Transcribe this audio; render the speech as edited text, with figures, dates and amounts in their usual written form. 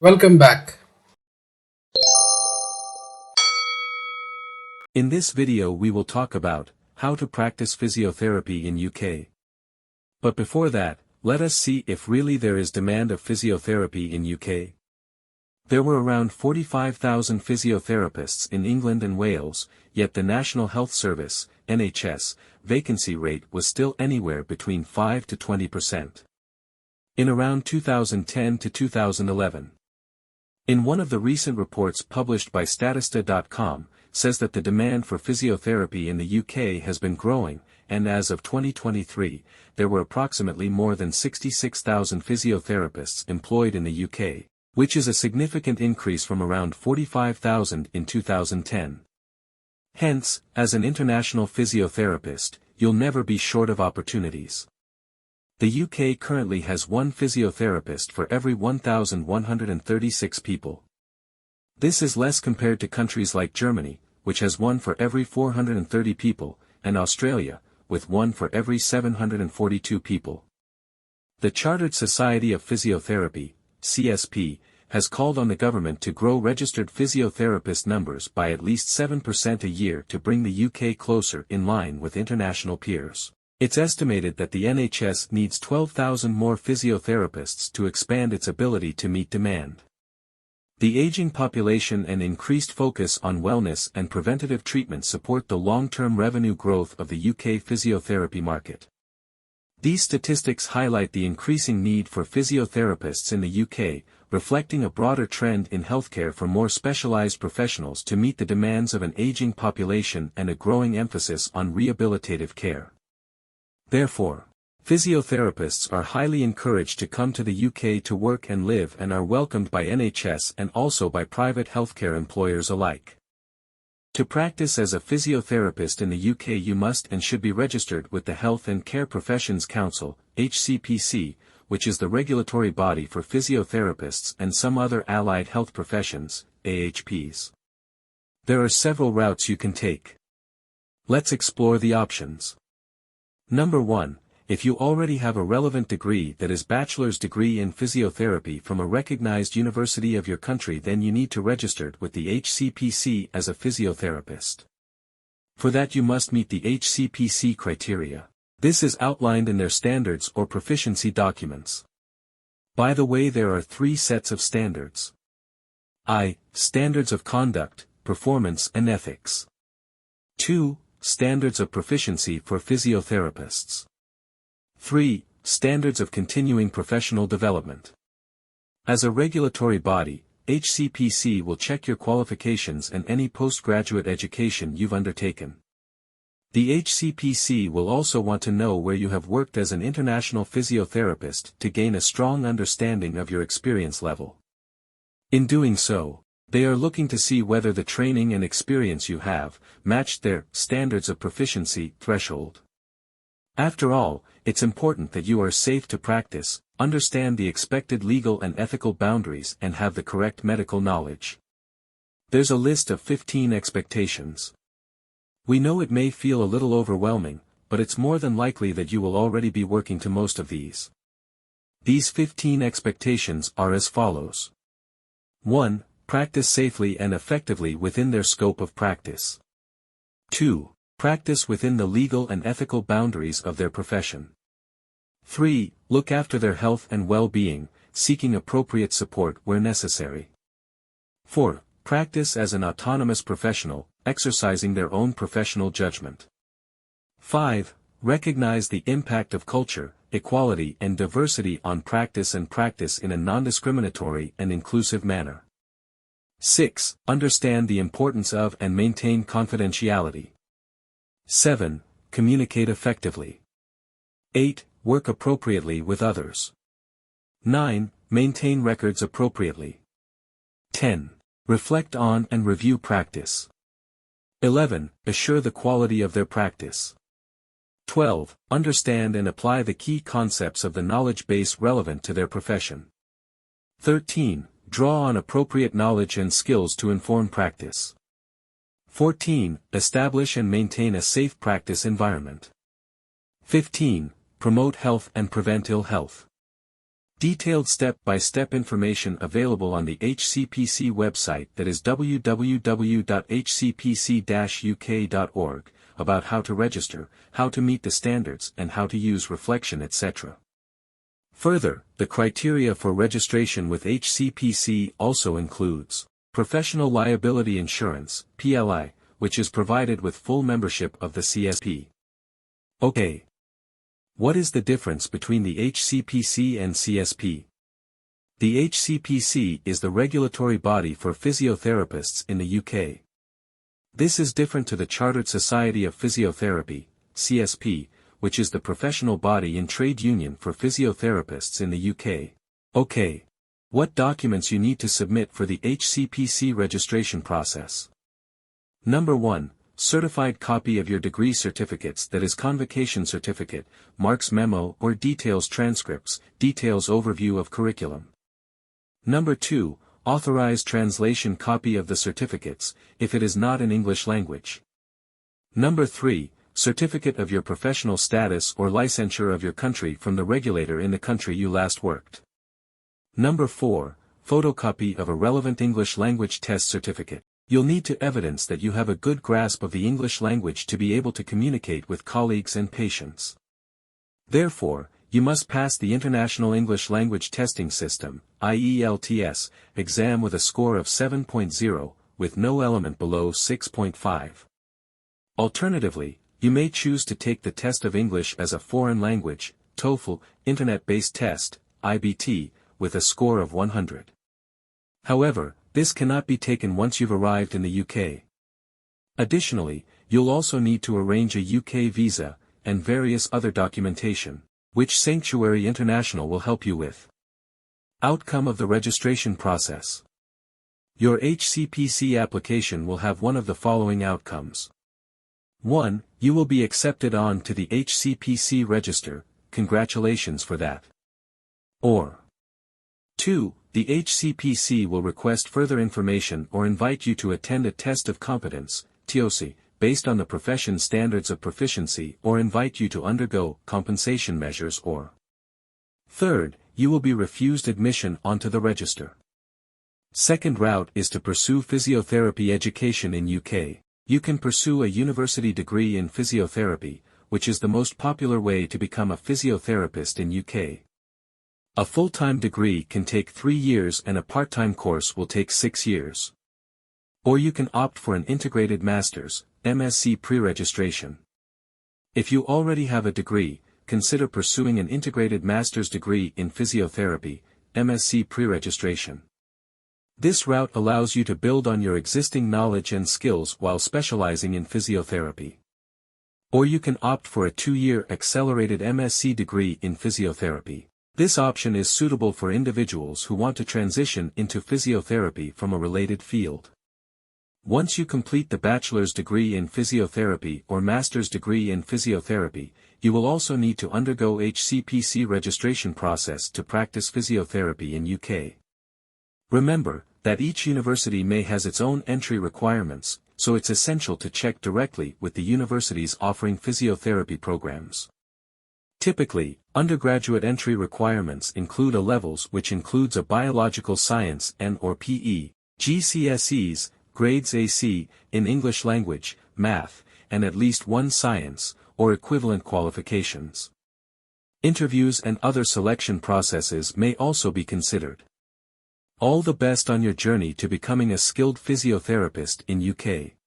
Welcome back. In this video we will talk about how to practice physiotherapy in UK. But before that, let us see if really there is demand of physiotherapy in UK. There were around 45,000 physiotherapists in England and Wales, yet the National Health Service, NHS, vacancy rate was still anywhere between 5 to 20%. In around 2010 to 2011. In one of the recent reports published by Statista.com, says that the demand for physiotherapy in the UK has been growing, and as of 2023, there were approximately more than 66,000 physiotherapists employed in the UK, which is a significant increase from around 45,000 in 2010. Hence, as an international physiotherapist, you'll never be short of opportunities. The UK currently has one physiotherapist for every 1,136 people. This is less compared to countries like Germany, which has one for every 430 people, and Australia, with one for every 742 people. The Chartered Society of Physiotherapy, CSP, has called on the government to grow registered physiotherapist numbers by at least 7% a year to bring the UK closer in line with international peers. It's estimated that the NHS needs 12,000 more physiotherapists to expand its ability to meet demand. The aging population and increased focus on wellness and preventative treatment support the long-term revenue growth of the UK physiotherapy market. These statistics highlight the increasing need for physiotherapists in the UK, reflecting a broader trend in healthcare for more specialized professionals to meet the demands of an aging population and a growing emphasis on rehabilitative care. Therefore, physiotherapists are highly encouraged to come to the UK to work and live and are welcomed by NHS and also by private healthcare employers alike. To practice as a physiotherapist in the UK you must and should be registered with the Health and Care Professions Council, HCPC, which is the regulatory body for physiotherapists and some other allied health professions, AHPs. There are several routes you can take. Let's explore the options. Number 1. If you already have a relevant degree that is bachelor's degree in physiotherapy from a recognized university of your country, then you need to register with the HCPC as a physiotherapist. For that you must meet the HCPC criteria. This is outlined in their standards or proficiency documents. By the way, there are 3 sets of standards. I. Standards of conduct, performance and ethics. 2. Standards of proficiency for physiotherapists. 3. Standards of continuing professional development. As a regulatory body, HCPC will check your qualifications and any postgraduate education you've undertaken. The HCPC will also want to know where you have worked as an international physiotherapist to gain a strong understanding of your experience level. In doing so, they are looking to see whether the training and experience you have matched their standards of proficiency threshold. After all, it's important that you are safe to practice, understand the expected legal and ethical boundaries and have the correct medical knowledge. There's a list of 15 expectations. We know it may feel a little overwhelming, but it's more than likely that you will already be working to most of these. These 15 expectations are as follows. 1. Practice safely and effectively within their scope of practice. 2. Practice within the legal and ethical boundaries of their profession. 3. Look after their health and well-being, seeking appropriate support where necessary. 4. Practice as an autonomous professional, exercising their own professional judgment. 5. Recognize the impact of culture, equality and diversity on practice and practice in a non-discriminatory and inclusive manner. 6. Understand the importance of and maintain confidentiality. 7. Communicate effectively. 8. Work appropriately with others. 9. Maintain records appropriately. 10. Reflect on and review practice. 11. Assure the quality of their practice. 12. Understand and apply the key concepts of the knowledge base relevant to their profession. 13. Draw on appropriate knowledge and skills to inform practice. 14. Establish and maintain a safe practice environment. 15. Promote health and prevent ill health. Detailed step-by-step information available on the HCPC website, that is www.hcpc-uk.org, about how to register, how to meet the standards and how to use reflection, etc. Further, the criteria for registration with HCPC also includes professional liability insurance, PLI, which is provided with full membership of the CSP. Okay. What is the difference between the HCPC and CSP? The HCPC is the regulatory body for physiotherapists in the UK. This is different to the Chartered Society of Physiotherapy, CSP, which is the professional body and trade union for physiotherapists in the UK. Okay. What documents you need to submit for the HCPC registration process? Number 1. Certified copy of your degree certificates, that is convocation certificate, marks memo or details transcripts, details overview of curriculum. Number 2. Authorized translation copy of the certificates, if it is not in English language. Number 3. Certificate of your professional status or licensure of your country from the regulator in the country you last worked. Number 4. Photocopy of a relevant English language test certificate. You'll need to evidence that you have a good grasp of the English language to be able to communicate with colleagues and patients. Therefore, you must pass the International English Language Testing System, IELTS, exam with a score of 7.0, with no element below 6.5. Alternatively, you may choose to take the test of English as a foreign language, TOEFL, Internet-based test, IBT, with a score of 100. However, this cannot be taken once you've arrived in the UK. Additionally, you'll also need to arrange a UK visa, and various other documentation, which Sanctuary International will help you with. Outcome of the registration process. Your HCPC application will have one of the following outcomes. 1. You will be accepted on to the HCPC register, congratulations for that. Or 2. The HCPC will request further information or invite you to attend a test of competence, TOC, based on the profession standards of proficiency, or invite you to undergo compensation measures, or 3rd, you will be refused admission onto the register. Second route is to pursue physiotherapy education in UK. You can pursue a university degree in physiotherapy, which is the most popular way to become a physiotherapist in UK. A full-time degree can take 3 years and a part-time course will take 6 years. Or you can opt for an integrated master's, MSc pre-registration. If you already have a degree, consider pursuing an integrated master's degree in physiotherapy, MSc pre-registration. This route allows you to build on your existing knowledge and skills while specializing in physiotherapy. Or you can opt for a 2-year accelerated MSc degree in physiotherapy. This option is suitable for individuals who want to transition into physiotherapy from a related field. Once you complete the bachelor's degree in physiotherapy or master's degree in physiotherapy, you will also need to undergo HCPC registration process to practice physiotherapy in UK. Remember that each university may has its own entry requirements, so it's essential to check directly with the universities offering physiotherapy programs. Typically, undergraduate entry requirements include A-levels, which includes a biological science and/or PE, GCSEs, grades AC, in English language, math, and at least one science, or equivalent qualifications. Interviews and other selection processes may also be considered. All the best on your journey to becoming a skilled physiotherapist in UK.